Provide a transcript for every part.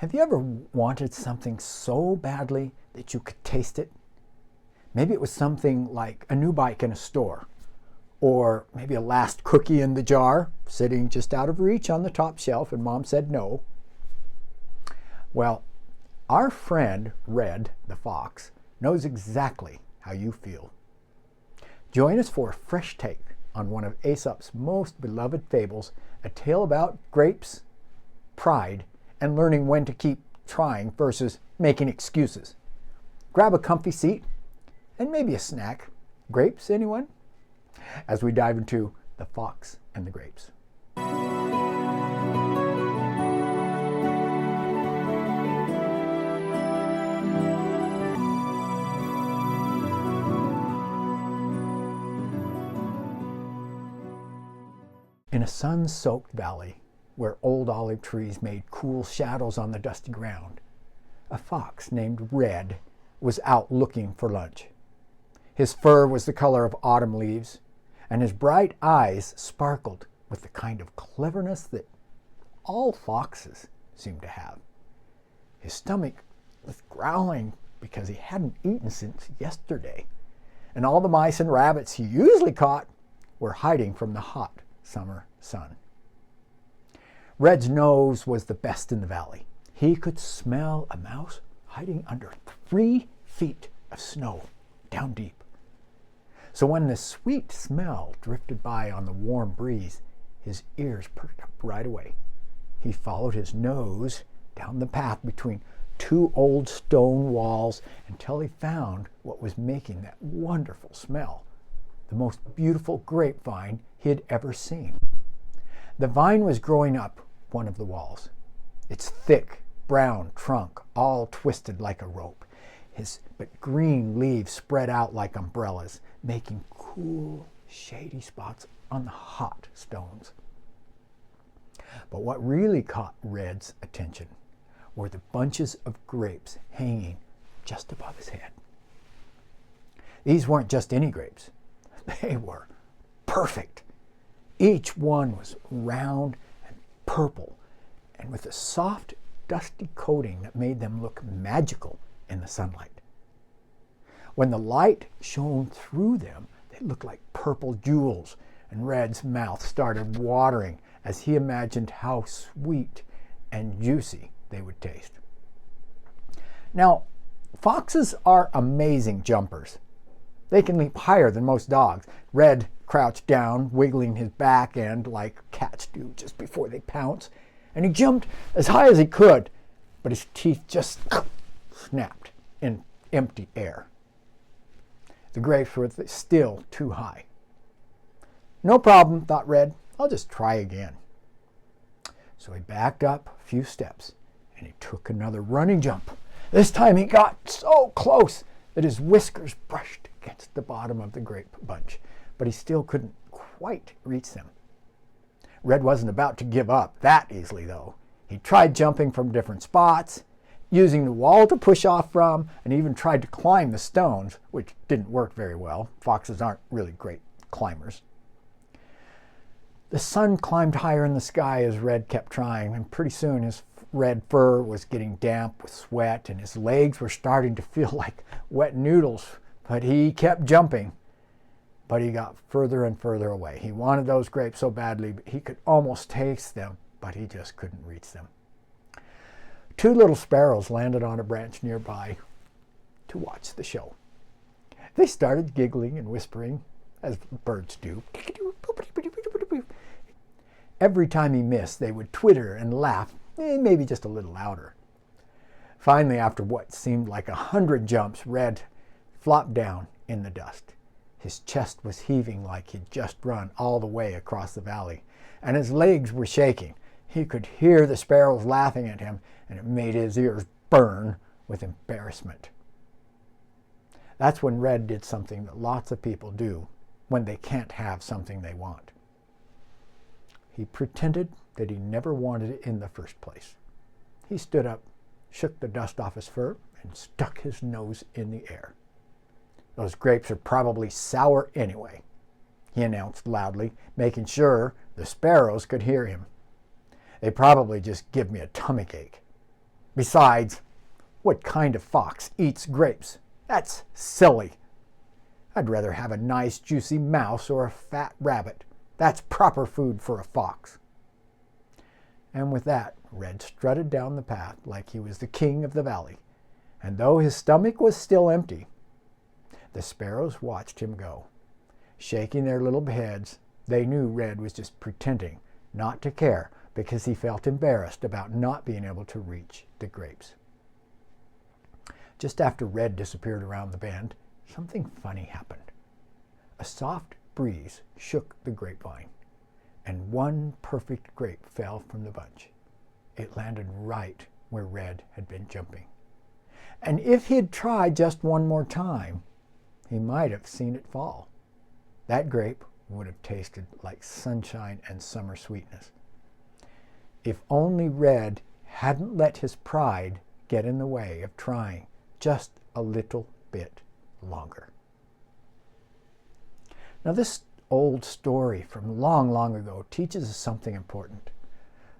Have you ever wanted something so badly that you could taste it? Maybe it was something like a new bike in a store, or maybe a last cookie in the jar sitting just out of reach on the top shelf and Mom said no. Well, our friend Red the fox knows exactly how you feel. Join us for a fresh take on one of Aesop's most beloved fables, a tale about grapes, pride, and learning when to keep trying versus making excuses. Grab a comfy seat and maybe a snack. Grapes, anyone? As we dive into The Fox and the Grapes. In a sun-soaked valley, where old olive trees made cool shadows on the dusty ground, a fox named Red was out looking for lunch. His fur was the color of autumn leaves, and his bright eyes sparkled with the kind of cleverness that all foxes seem to have. His stomach was growling because he hadn't eaten since yesterday, and all the mice and rabbits he usually caught were hiding from the hot summer sun. Red's nose was the best in the valley. He could smell a mouse hiding under 3 feet of snow down deep. So when the sweet smell drifted by on the warm breeze, his ears perked up right away. He followed his nose down the path between 2 old stone walls until he found what was making that wonderful smell, the most beautiful grapevine he had ever seen. The vine was growing up one of the walls, its thick brown trunk all twisted like a rope, but green leaves spread out like umbrellas, making cool, shady spots on the hot stones. But what really caught Red's attention were the bunches of grapes hanging just above his head. These weren't just any grapes. They were perfect. Each one was round and purple, and with a soft, dusty coating that made them look magical in the sunlight. When the light shone through them, they looked like purple jewels, and Red's mouth started watering as he imagined how sweet and juicy they would taste. Now, foxes are amazing jumpers. They can leap higher than most dogs. Red crouched down, wiggling his back end like cats do just before they pounce, and he jumped as high as he could, but his teeth just snapped in empty air. The grapes were still too high. No problem, thought Red. I'll just try again. So he backed up a few steps, and he took another running jump. This time he got so close that his whiskers brushed against the bottom of the grape bunch, but he still couldn't quite reach them. Red wasn't about to give up that easily, though. He tried jumping from different spots, using the wall to push off from, and even tried to climb the stones, which didn't work very well. Foxes aren't really great climbers. The sun climbed higher in the sky as Red kept trying, and pretty soon his red fur was getting damp with sweat, and his legs were starting to feel like wet noodles, but he kept jumping. But he got further and further away. He wanted those grapes so badly, he could almost taste them, but he just couldn't reach them. 2 little sparrows landed on a branch nearby to watch the show. They started giggling and whispering, as birds do. Every time he missed, they would twitter and laugh, maybe just a little louder. Finally, after what seemed like 100 jumps, Red flopped down in the dust. His chest was heaving like he'd just run all the way across the valley, and his legs were shaking. He could hear the sparrows laughing at him, and it made his ears burn with embarrassment. That's when Red did something that lots of people do when they can't have something they want. He pretended that he never wanted it in the first place. He stood up, shook the dust off his fur, and stuck his nose in the air. "Those grapes are probably sour anyway," he announced loudly, making sure the sparrows could hear him. "They probably just give me a stomachache." Besides, what kind of fox eats grapes? That's silly. I'd rather have a nice juicy mouse or a fat rabbit. That's proper food for a fox. And with that, Red strutted down the path like he was the king of the valley. And though his stomach was still empty, the sparrows watched him go. Shaking their little heads, they knew Red was just pretending not to care because he felt embarrassed about not being able to reach the grapes. Just after Red disappeared around the bend, something funny happened. A soft breeze shook the grapevine, and one perfect grape fell from the bunch. It landed right where Red had been jumping. And if he'd tried just one more time, he might have seen it fall. That grape would have tasted like sunshine and summer sweetness. If only Red hadn't let his pride get in the way of trying just a little bit longer. Now, this old story from long, long ago teaches us something important.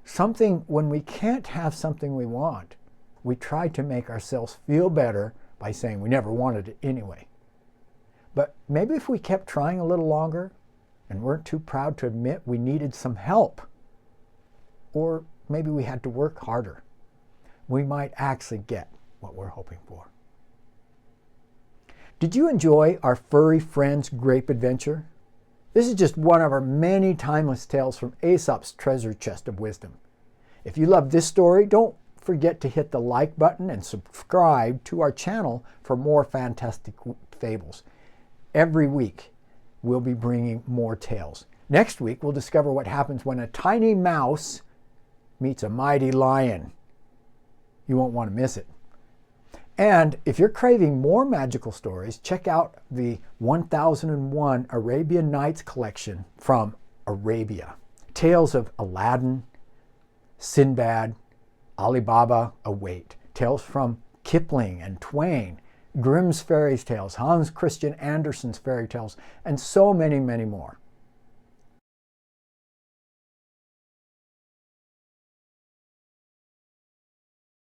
Something when we can't have something we want, we try to make ourselves feel better by saying we never wanted it anyway. But maybe if we kept trying a little longer and weren't too proud to admit we needed some help, or maybe we had to work harder, we might actually get what we're hoping for. Did you enjoy our furry friend's grape adventure? This is just one of our many timeless tales from Aesop's treasure chest of wisdom. If you love this story, don't forget to hit the like button and subscribe to our channel for more fantastic fables. Every week, we'll be bringing more tales. Next week, we'll discover what happens when a tiny mouse meets a mighty lion. You won't want to miss it. And if you're craving more magical stories, check out the 1001 Arabian Nights collection from Arabia. Tales of Aladdin, Sinbad, Ali Baba await. Tales from Kipling and Twain, Grimm's fairy tales, Hans Christian Andersen's fairy tales, and so many, many more.